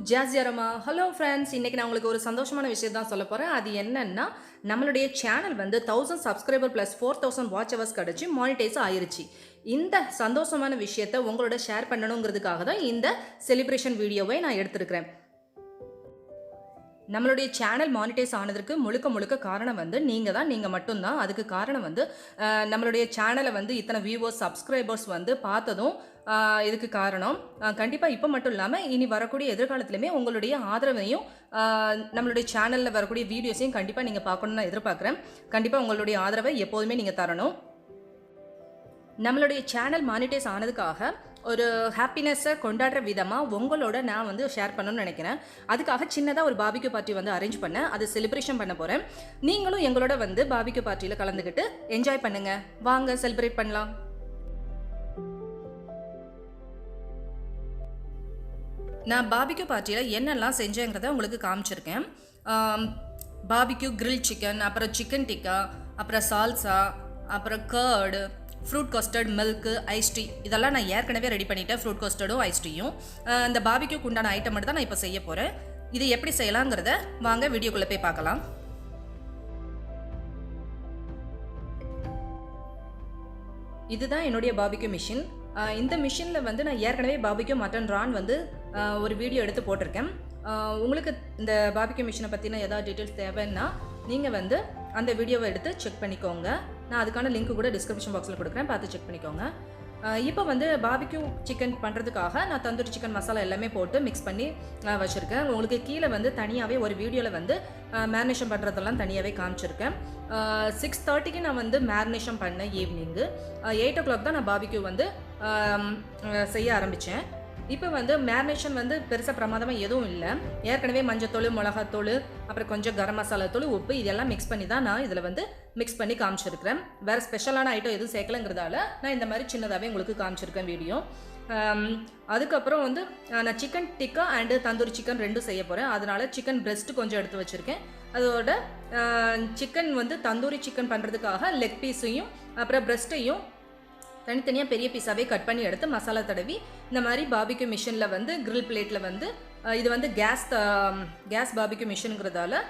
Jazzy Aroma. Hello friends, இன்னைக்கு நான் உங்களுக்கு ஒரு சந்தோஷமான விஷயம் தான் சொல்ல போறேன். அது என்னன்னா நம்மளுடைய சேனல் வந்து 1000 சப்ஸ்கிரைபர் plus 4000 வாட்ச் ஹவர்ஸ் கிடைச்சு மானிடைஸ் ஆயிருச்சு. இந்த சந்தோஷமான விஷயத்தை உங்களோட ஷேர் பண்ணணுங்கிறதுக்காக தான் இந்த செலிப்ரேஷன் வீடியோவை நான் எடுத்திருக்கிறேன். நம்மளுடைய சேனல் மானிடைஸ் ஆனதற்கு முழுக்க காரணம் வந்து நீங்கள் மட்டும்தான். அதுக்கு காரணம் வந்து நம்மளுடைய சேனலை வந்து இத்தனை வியூவர்ஸ் சப்ஸ்கிரைபர்ஸ் வந்து பார்த்ததும் இதுக்கு காரணம். கண்டிப்பாக இப்போ மட்டும் இல்லாமல் இனி வரக்கூடிய எதிர்காலத்துலையுமே உங்களுடைய ஆதரவையும் நம்மளுடைய சேனலில் வரக்கூடிய வீடியோஸையும் கண்டிப்பாக நீங்கள் பார்க்கணுன்னு நான் எதிர்பார்க்குறேன். கண்டிப்பாக உங்களுடைய ஆதரவை எப்போதுமே நீங்கள் தரணும். நம்மளுடைய சேனல் மானிடைஸ் ஆனதுக்காக ஒரு ஹாப்பினஸை கொண்டாடுற விதமாக உங்களோட நான் வந்து ஷேர் பண்ணணும்னு நினைக்கிறேன். அதுக்காக சின்னதாக ஒரு பாபிக்யூ பார்ட்டி வந்து அரேஞ்ச் பண்ணேன். அது செலிப்ரேஷன் பண்ண போகிறேன். நீங்களும் எங்களோட வந்து பாபிக்யூ பார்ட்டியில் கலந்துக்கிட்டு என்ஜாய் பண்ணுங்கள். வாங்க செலிப்ரேட் பண்ணலாம். நான் பாபிக்யூ பார்ட்டியில் என்னெல்லாம் செஞ்சேங்கிறத உங்களுக்கு காமிச்சிருக்கேன். பாபிக்யூ கிரில் சிக்கன், அப்புறம் சிக்கன் டிக்கா, அப்புறம் சால்சா, அப்புறம் curd, fruit custard, milk, ice tea இதெல்லாம் நான் ஏற்கனவே ரெடி பண்ணிட்டேன். ஃப்ரூட் கஸ்டர்டும் ஐஸ் டீயும் இந்த பாபிக்யூக்கு உண்டான ஐட்டம் மட்டும் தான் நான் இப்போ செய்ய போகிறேன். இது எப்படி செய்யலாங்கிறத வாங்க வீடியோக்குள்ளே போய் பார்க்கலாம். இதுதான் என்னுடைய பாபிக்யூ மிஷின். இந்த மிஷினில் வந்து நான் ஏற்கனவே பாபிக்யூ மட்டன் ரான் வந்து ஒரு வீடியோ எடுத்து போட்டிருக்கேன். உங்களுக்கு இந்த பாபிக்யூ மிஷினை பற்றின ஏதாவது டீட்டெயில்ஸ் தேவைன்னா நீங்கள் வந்து அந்த வீடியோவை எடுத்து செக் பண்ணிக்கோங்க. நான் அதுக்கான லிங்க் கூட டிஸ்கிரிப்ஷன் பாக்ஸில் கொடுக்குறேன், பார்த்து செக் பண்ணிக்கோங்க. இப்போ வந்து பாபிக்யூ சிக்கன் பண்ணுறதுக்காக நான் தந்தூரி சிக்கன் மசாலா எல்லாமே போட்டு மிக்ஸ் பண்ணி வச்சுருக்கேன். உங்களுக்கு கீழே வந்து தனியாகவே ஒரு வீடியோவில் வந்து மேரினேஷன் பண்ணுறதெல்லாம் தனியாகவே காமிச்சிருக்கேன். 6:30க்கு நான் வந்து மேரினேஷன் பண்ணேன். ஈவினிங்கு 8 o'clock தான் நான் பாபிக்யூ வந்து செய்ய ஆரம்பித்தேன். இப்போ வந்து மேரினேஷன் வந்து பெருசாக பிரமாதமாக எதுவும் இல்லை. ஏற்கனவே மஞ்சத்தூள், மிளகாத்தூள், அப்புறம் கொஞ்சம் கரம் மசாலா தூள், உப்பு இதெல்லாம் மிக்ஸ் பண்ணி தான் நான் இதில் வந்து மிக்ஸ் பண்ணி காமிச்சிருக்கிறேன். வேறு ஸ்பெஷலான ஐட்டம் எதுவும் சேர்க்கலைங்கிறதால நான் இந்த மாதிரி சின்னதாகவே உங்களுக்கு காமிச்சிருக்கேன் வீடியோ. அதுக்கப்புறம் வந்து நான் chicken tikka and tandoori chicken ரெண்டும் செய்ய போகிறேன். அதனால் சிக்கன் பிரெஸ்ட் கொஞ்சம் எடுத்து வச்சுருக்கேன். அதோட சிக்கன் வந்து தந்தூரி சிக்கன் பண்ணுறதுக்காக லெக் பீஸையும் அப்புறம் பிரெஸ்ட்டையும் தனித்தனியாக பெரிய பீஸாகவே கட் பண்ணி எடுத்து மசாலா தடவி இந்த மாதிரி பாபிக்யூ மிஷினில் வந்து கிரில் பிளேட்டில் வந்து இது வந்து கேஸ் பாபிக்யூ மிஷினுங்கிறதால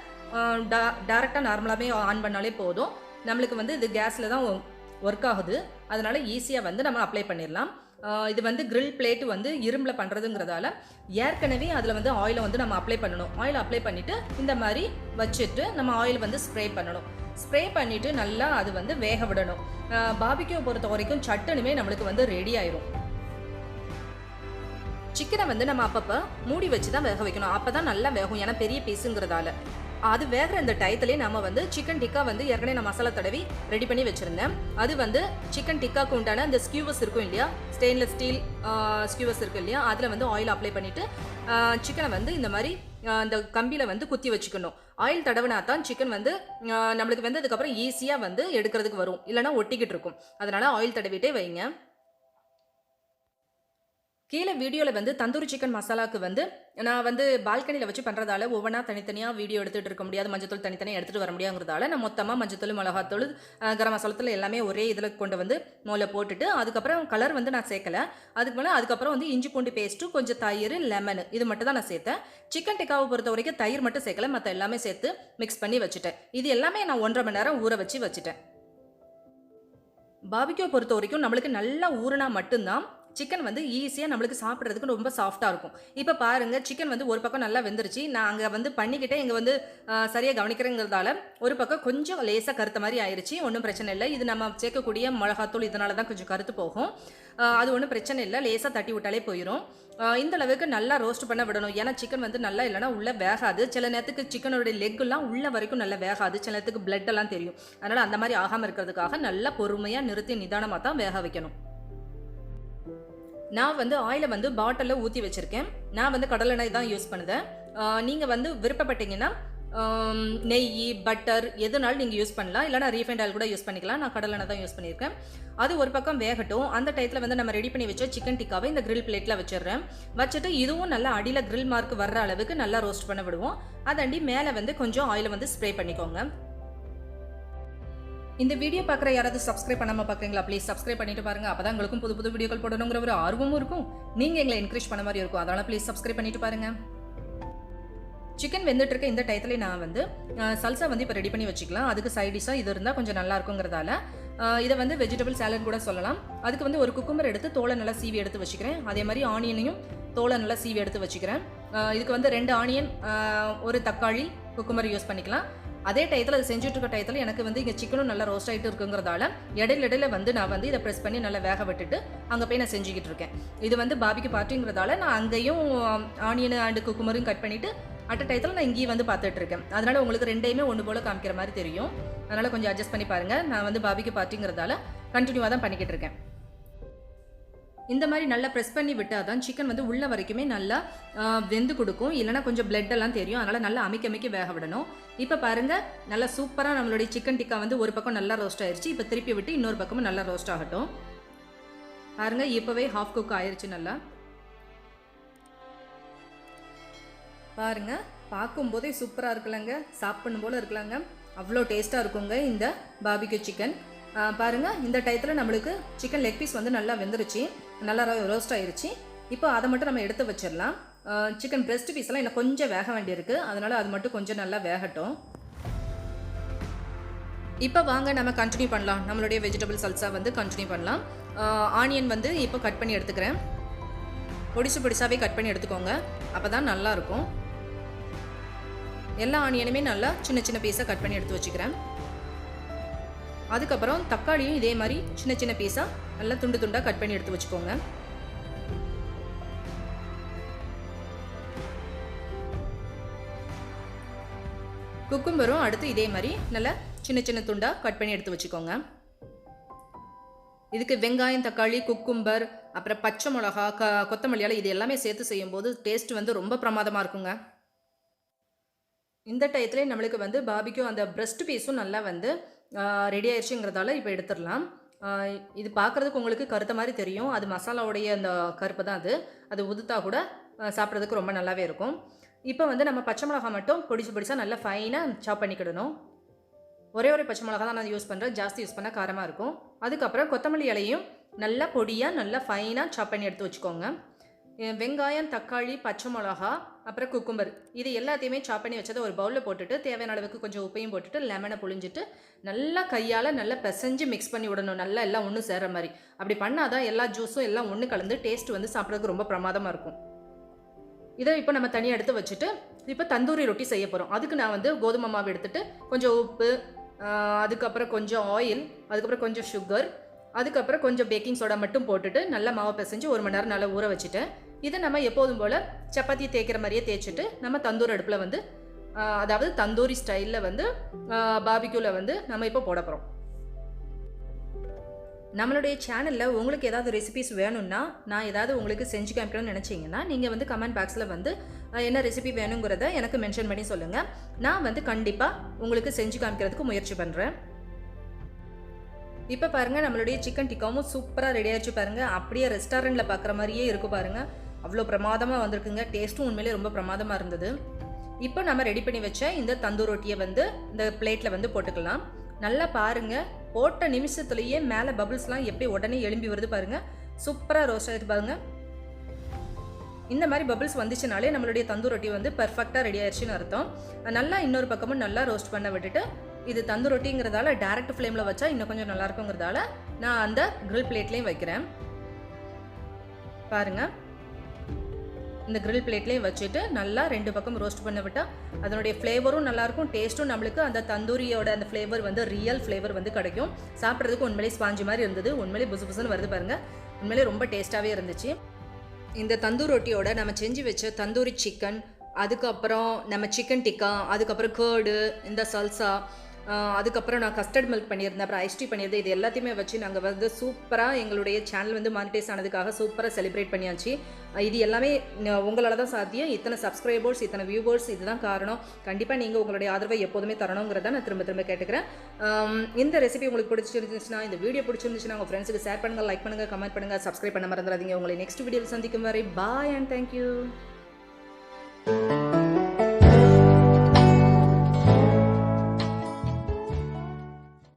டேரெக்டாக நார்மலாகவே ஆன் பண்ணாலே போதும். நம்மளுக்கு வந்து இது கேஸில் தான் ஒர்க் ஆகுது. அதனால் ஈஸியாக வந்து நம்ம அப்ளை பண்ணிடலாம். இது வந்து கிரில் பிளேட்டு வந்து இரும்பில் பண்ணுறதுங்கிறதால ஏற்கனவே அதில் வந்து ஆயிலை வந்து நம்ம அப்ளை பண்ணணும். ஆயில் அப்ளை பண்ணிவிட்டு இந்த மாதிரி வச்சுட்டு நம்ம ஆயில் வந்து ஸ்ப்ரே பண்ணணும். ஸ்ப்ரே பண்ணிவிட்டு நல்லா அது வந்து வேக விடணும். பாபிக்யூ பொறுத்த வரைக்கும் சட்டுனுமே நம்மளுக்கு வந்து ரெடி ஆயிரும். சிக்கனை வந்து நம்ம அப்பப்போ மூடி வச்சு தான் வேக வைக்கணும். அப்போ தான் நல்லா வேகும், ஏன்னா பெரிய பீஸுங்கிறதால. அது வேகிற இந்த டயத்துலேயே நம்ம வந்து சிக்கன் டிக்கா வந்து ஏற்கனவே நான் மசாலா தடவி ரெடி பண்ணி வச்சுருந்தேன். அது வந்து சிக்கன் டிக்காவுக்கு உண்டான இந்த ஸ்கியூவர்ஸ் இருக்கும் இல்லையா, ஸ்டெயின்லெஸ் ஸ்டீல் ஸ்கியூவர்ஸ் இருக்கும் இல்லையா, அதில் வந்து ஆயில் அப்ளை பண்ணிவிட்டு சிக்கனை வந்து இந்த மாதிரி இந்த கம்பியில் வந்து குத்தி வச்சுக்கணும். ஆயில் தடவினா தான் சிக்கன் வந்து நம்மளுக்கு வந்து அதுக்கப்புறம் ஈஸியாக வந்து எடுக்கிறதுக்கு வரும், இல்லைனா ஒட்டிக்கிட்டு இருக்கும். அதனால் ஆயில் தடவிட்டே வைங்க. கீழே வீடியோவில் வந்து தந்தூரி சிக்கன் மசாலாவுக்கு வந்து நான் வந்து பால்கனியில் வச்சு பண்ணுறதால ஒவ்வொன்றா தனித்தனியாக வீடியோ எடுத்துகிட்டு இருக்க முடியாது, மஞ்சத்தூள் தனித்தனியாக எடுத்துகிட்டு வர முடியாங்கிறதால நான் மொத்தமாக மஞ்சத்தூள், மிளகாத்தூள், கரம் மசாலத்தூள் எல்லாமே ஒரே இதில் கொண்டு வந்து மோல போட்டுட்டு அதுக்கப்புறம் கலர் வந்து நான் சேர்க்கலை. அதுக்கப்புறம் வந்து இஞ்சி பூண்டு பேஸ்ட்டு, கொஞ்சம் தயிர், லெமன் இது மட்டும் தான் நான் சேர்த்தேன். சிக்கன் டிக்காவை பொறுத்த வரைக்கும் தயிர் மட்டும் சேர்க்கலை, மற்ற எல்லாமே சேர்த்து மிக்ஸ் பண்ணி வச்சுட்டேன். இது எல்லாமே நான் 1.5 மணி நேரம் ஊற வச்சுட்டேன். பாபிக்யூ பொறுத்த வரைக்கும் நம்மளுக்கு நல்லா ஊறினா மட்டும்தான் சிக்கன் வந்து ஈஸியாக நம்மளுக்கு சாப்பிட்றதுக்கு ரொம்ப சாஃப்டாக இருக்கும். இப்போ பாருங்கள், சிக்கன் வந்து ஒரு பக்கம் நல்லா வெந்துருச்சு. நான் அங்கே வந்து பண்ணிக்கிட்டே இங்கே வந்து சரியாக கவனிக்கிறேங்கிறதால ஒரு பக்கம் கொஞ்சம் லேசாக கருத்த மாதிரி ஆயிடுச்சு. ஒன்றும் பிரச்சனை இல்லை. இது நம்ம சேர்க்கக்கூடிய மிளகாத்தூள் இதனால தான் கொஞ்சம் கருத்து போகும். அது ஒன்றும் பிரச்சனை இல்லை, லேசாக தட்டி விட்டாலே போயிடும். இந்த அளவுக்கு நல்லா ரோஸ்ட் பண்ண விடணும். ஏன்னா சிக்கன் வந்து நல்லா இல்லைனா உள்ளே வேகாது. சில நேரத்துக்கு சிக்கனோடைய லெக்கெல்லாம் உள்ள வரைக்கும் நல்லா வேகாது, சில நேரத்துக்கு பிளட் எல்லாம் தெரியும். அதனால் அந்த மாதிரி ஆகாமல் இருக்கிறதுக்காக நல்லா பொறுமையாக நிறுத்தி நிதானமாக தான் வேக வைக்கணும். நான் வந்து ஆயிலை வந்து பாட்டிலில் ஊற்றி வச்சுருக்கேன். நான் வந்து கடலை எண்ணெய் தான் யூஸ் பண்ணுறேன். நீங்கள் வந்து விருப்பப்பட்டீங்கன்னா நெய், பட்டர் எதுனாலும் நீங்கள் யூஸ் பண்ணலாம், இல்லைனா ரீஃபைண்ட் ஆயில் கூட யூஸ் பண்ணிக்கலாம். நான் கடலை எண்ணெய் தான் யூஸ் பண்ணியிருக்கேன். அது ஒரு பக்கம் வேகட்டும். அந்த டயத்தில் வந்து நம்ம ரெடி பண்ணி வச்ச சிக்கன் டிக்காவை இந்த கிரில் பிளேட்டில் வச்சுட்டு இதுவும் நல்லா அடியில் கிரில் மார்க் வர்ற அளவுக்கு நல்லா ரோஸ்ட் பண்ண விடுவோம். அதாண்டி மேலே வந்து கொஞ்சம் ஆயிலை வந்து ஸ்ப்ரே பண்ணிக்கோங்க. இந்த வீடியோ பார்க்குற யாராவது சப்ஸ்கிரைப் பண்ணாமல் பார்க்குறீங்களா? ப்ளீஸ் சப்ஸ்கிரைப் பண்ணிட்டு பாருங்கள். அப்போ தான் உங்களுக்கும் புது வீடியோக்கள் போடணுங்கிற ஒரு ஆர்வமும் இருக்கும், நீங்கள் எங்களை என்கரேஜ் பண்ண மாதிரி இருக்கும். அதனால் ப்ளீஸ் சப்ஸ்கிரைப் பண்ணிட்டு பாருங்கள். சிக்கன் வெந்துட்டு இருக்க இந்த டயத்துல நான் வந்து சல்சா வந்து இப்போ ரெடி பண்ணி வச்சுக்கலாம். அதுக்கு சைட் டிஷ்ஷாக இது இருந்தால் கொஞ்சம் நல்லா இருக்குங்கிறதால இதை வந்து வெஜிடபிள் சாலட் கூட சொல்லலாம். அதுக்கு வந்து ஒரு குக்கும்பர் எடுத்து தோலை நல்லா சீவி எடுத்து வச்சுக்கிறேன். அதே மாதிரி ஆனியனையும் தோலை நல்லா சீவி எடுத்து வச்சுக்கிறேன். இதுக்கு வந்து 2 ஆனியன், ஒரு தக்காளி, குக்கும்பர் யூஸ் பண்ணிக்கலாம். அதே டயத்தில் அது செஞ்சுட்டு இருக்க டயத்தில் எனக்கு வந்து இங்கே சிக்கனும் நல்லா ரோஸ்ட் ஆகிட்டு இருக்குங்கிறதால இடையில வந்து நான் வந்து இதை ப்ரெஸ் பண்ணி நல்லா வேக விட்டுட்டு அங்கே போய் நான் செஞ்சுக்கிட்டு இருக்கேன். இது வந்து பாபிக்கு பார்ட்டிங்கிறதால நான் அங்கேயும் ஆனியன் அண்டு குக்கும்பரையும் கட் பண்ணிவிட்டு அட் டயத்தில் நான் இங்கேயும் வந்து பார்த்துட்டு இருக்கேன். அதனால் உங்களுக்கு 2யுமே ஒன்று போல் காமிக்கிற மாதிரி தெரியும். அதனால் கொஞ்சம் அட்ஜஸ்ட் பண்ணி பாருங்கள். நான் வந்து பாபிக்கு பார்ட்டிங்கிறதால கண்டினியூவாக தான் பண்ணிக்கிட்டு இருக்கேன். இந்த மாதிரி நல்லா ப்ரெஸ் பண்ணி விட்டால் தான் சிக்கன் வந்து உள்ள வரைக்குமே நல்லா வெந்து கொடுக்கும். இல்லைனா கொஞ்சம் பிளட் எல்லாம் தெரியும். அதனால் நல்லா அமைக்க வேக விடணும். இப்போ பாருங்கள், நல்லா சூப்பராக நம்மளுடைய சிக்கன் டிக்கா வந்து ஒரு பக்கம் நல்லா ரோஸ்ட் ஆயிடுச்சு. இப்போ திருப்பி விட்டு இன்னொரு பக்கமும் நல்லா ரோஸ்ட் ஆகட்டும். பாருங்கள், இப்போவே ஹாஃப் குக் ஆயிடுச்சு. நல்லா பாருங்கள், பார்க்கும்போதே சூப்பராக இருக்கலாங்க, சாப்பிடணும் போல் இருக்கலாங்க. அவ்வளோ டேஸ்ட்டாக இருக்குங்க இந்த பாபிக்யூ சிக்கன். பாருங்கள், இந்த டயத்தில் நம்மளுக்கு சிக்கன் லெக் பீஸ் வந்து நல்லா வெந்துருச்சு, நல்லா ரோஸ்ட் ஆயிடுச்சு. இப்போ அதை மட்டும் நம்ம எடுத்து வச்சிடலாம். சிக்கன் பிரெஸ்ட் பீஸ்லாம் இன்னும் கொஞ்சம் வேக வேண்டியிருக்கு. அதனால் அது மட்டும் கொஞ்சம் நல்லா வேகட்டும். இப்போ வாங்க நம்ம கண்டினியூ பண்ணலாம். நம்மளுடைய வெஜிடபிள் சல்சா வந்து கண்டினியூ பண்ணலாம். ஆனியன் வந்து இப்போ கட் பண்ணி எடுத்துக்கிறேன். பொடிசாகவே கட் பண்ணி எடுத்துக்கோங்க, அப்போ தான் நல்லாயிருக்கும். எல்லா ஆனியனுமே நல்லா சின்ன பீஸாக கட் பண்ணி எடுத்து வச்சுக்கிறேன். அதுக்கப்புறம் தக்காளியும் இதே மாதிரி சின்ன பீஸாக நல்லா துண்டாக கட் பண்ணி எடுத்து வச்சுக்கோங்க. குக்கும்பரும் அடுத்து இதே மாதிரி நல்லா சின்ன துண்டாக கட் பண்ணி எடுத்து வச்சுக்கோங்க. இதுக்கு வெங்காயம், தக்காளி, குக்கும்பர், அப்புறம் பச்சை மிளகா, கொத்தமல்லியால் இது எல்லாமே சேர்த்து செய்யும்போது டேஸ்ட் வந்து ரொம்ப பிரமாதமாக இருக்குங்க. இந்த டயத்துலேயே நம்மளுக்கு வந்து பாபிக்யூ அந்த பிரெஸ்ட் பீஸும் நல்லா வந்து ரெடி ஆயிடுச்சுங்கிறதால இப்போ எடுத்துடலாம். இது பார்க்குறதுக்கு உங்களுக்கு கருத்த மாதிரி தெரியும். அது மசாலாவுடைய அந்த கருப்பு தான். அது உதுத்தா கூட சாப்பிட்றதுக்கு ரொம்ப நல்லாவே இருக்கும். இப்போ வந்து நம்ம பச்சை மிளகா மட்டும் பொடிசாக நல்லா ஃபைனாக சாப் பண்ணிக்கிடணும். ஒரே பச்சை மிளகா தான் நான் யூஸ் பண்ணுறேன். ஜாஸ்தி யூஸ் பண்ணால் காரமாக இருக்கும். அதுக்கப்புறம் கொத்தமல்லி இலையும் நல்லா பொடியாக நல்லா ஃபைனாக சாப் பண்ணி எடுத்து வச்சுக்கோங்க. வெங்காயம், தக்காளி, பச்சை மிளகா, அப்புறம் குக்கும்பர் இது எல்லாத்தையுமே சாப் பண்ணி வச்சதை ஒரு பவுலில் போட்டுட்டு தேவையான அளவுக்கு கொஞ்சம் உப்பையும் போட்டுட்டு லெமனை புழிஞ்சிட்டு நல்லா கையால் நல்லா பிசைஞ்சு மிக்ஸ் பண்ணி விடணும். நல்லா எல்லாம் ஒன்று சேர்கிற மாதிரி. அப்படி பண்ணால் தான் எல்லா ஜூஸும் எல்லாம் ஒன்று கலந்து டேஸ்ட் வந்து சாப்பிட்றதுக்கு ரொம்ப பிரமாதமாக இருக்கும். இதை இப்போ நம்ம தனியாக எடுத்து வச்சுட்டு இப்போ தந்தூரி ரொட்டி செய்ய போகிறோம். அதுக்கு நான் வந்து கோதுமை மாவு எடுத்துகிட்டு கொஞ்சம் உப்பு, அதுக்கப்புறம் கொஞ்சம் ஆயில், அதுக்கப்புறம் கொஞ்சம் சுகர், அதுக்கப்புறம் கொஞ்சம் பேக்கிங் சோடா மட்டும் போட்டுட்டு நல்லா மாவை பிசைஞ்சு 1 மணி நேரம் நல்லா ஊற வச்சுட்டேன். இதை நம்ம எப்போதும் போல் சப்பாத்தி தேய்க்கிற மாதிரியே தேய்ச்சிட்டு நம்ம தந்தூர் அடுப்பில் வந்து அதாவது தந்தூரி ஸ்டைலில் வந்து பாபிக்யூவில் வந்து நம்ம இப்போ போட போகிறோம். நம்மளுடைய சேனலில் உங்களுக்கு ஏதாவது ரெசிபிஸ் வேணும்னா, நான் ஏதாவது உங்களுக்கு செஞ்சு காமிக்கணும்னு நினச்சிங்கன்னா நீங்கள் வந்து கமெண்ட் பாக்ஸில் வந்து என்ன ரெசிபி வேணுங்கிறத எனக்கு மென்ஷன் பண்ணி சொல்லுங்கள். நான் வந்து கண்டிப்பாக உங்களுக்கு செஞ்சு காமிக்கிறதுக்கு முயற்சி பண்ணுறேன். இப்போ பாருங்கள், நம்மளுடைய சிக்கன் டிக்காவும் சூப்பராக ரெடி ஆகிடுச்சு. பாருங்கள், அப்படியே ரெஸ்டாரண்ட்டில் பார்க்குற மாதிரியே இருக்கும். பாருங்கள், அவ்வளோ பிரமாதமாக வந்திருக்குங்க. டேஸ்ட்டும் உண்மையிலே ரொம்ப பிரமாதமாக இருந்தது. இப்போ நம்ம ரெடி பண்ணி வச்ச இந்த தந்தூர் ரொட்டியை வந்து இந்த பிளேட்டில் வந்து போட்டுக்கலாம். நல்லா பாருங்கள், போட்ட நிமிஷத்துலேயே மேலே பபிள்ஸ்லாம் எப்படி உடனே எழும்பி வருது பாருங்கள். சூப்பராக ரோஸ்ட் ஆகிட்டு பாருங்கள். இந்த மாதிரி பபிள்ஸ் வந்துச்சுனாலே நம்மளுடைய தந்தூர் ரொட்டி வந்து பர்ஃபெக்டாக ரெடி ஆயிடுச்சுன்னு அர்த்தம். நல்லா இன்னொரு பக்கமும் நல்லா ரோஸ்ட் பண்ண விட்டுட்டு இது தந்தூர் ரொட்டிங்கிறதால டைரக்ட் ஃப்ளேமில் வச்சா இன்னும் கொஞ்சம் நல்லாயிருக்குங்கிறதால நான் அந்த கிரில் பிளேட்லேயும் வைக்கிறேன். பாருங்கள், இந்த கிரில் பிளேட்லேயும் வச்சுட்டு நல்லா 2 பக்கம் ரோஸ்ட் பண்ண விட்டால் அதனுடைய ஃப்ளேவரும் நல்லாயிருக்கும். டேஸ்ட்டும் நம்மளுக்கு அந்த தந்தூரியோட அந்த ஃப்ளேவர் வந்து ரியல் ஃப்ளேவர் வந்து கிடைக்கும். சாப்பிட்றதுக்கு உண்மையிலே ஸ்பாஞ்சு மாதிரி இருந்தது. உண்மையிலே புசுன்னு வருது பாருங்கள். உண்மையிலே ரொம்ப டேஸ்ட்டாகவே இருந்துச்சு. இந்த தந்தூர் ரொட்டியோட நம்ம செஞ்சு வச்ச தந்தூரி சிக்கன், அதுக்கப்புறம் நம்ம சிக்கன் டிக்கா, அதுக்கப்புறம் கேர்டு, இந்த சல்சா, அதுக்கப்புறம் நான் கஸ்டர்ட் மில்க் பண்ணியிருந்தேன், அப்புறம் ஐஸ்டி பண்ணியிருந்தேன். இது எல்லாத்தையுமே வச்சு நாங்கள் வந்து சூப்பராக எங்களுடைய சேனல் வந்து மானிட்டைஸ் ஆனதுக்காக சூப்பராக செலிப்ரேட் பண்ணியாச்சு. இது எல்லாமே உங்களால் தான் சாத்தியம். இத்தனை சப்ஸ்கிரைபர்ஸ், இத்தனை வியூவர்ஸ், இதுதான் காரணம். கண்டிப்பாக நீங்கள் உங்களுடைய ஆதரவை எப்போதுமே தரணுங்கிறத நான் திரும்ப கேட்டுக்கிறேன். இந்த ரெசிபி உங்களுக்கு பிடிச்சிருந்துச்சுன்னா, இந்த வீடியோ பிடிச்சிருந்துச்சுன்னா உங்கள் ஃப்ரெண்ட்ஸுக்கு ஷேர் பண்ணுங்கள், லைக் பண்ணுங்கள், கமெண்ட் பண்ணுங்கள், சப்ஸ்கிரைப் பண்ண மறந்துடாதீங்க. உங்களை நெக்ஸ்ட் வீடியோவில் சந்திக்கும் வரை பாய் அண்ட் தேங்க்யூ.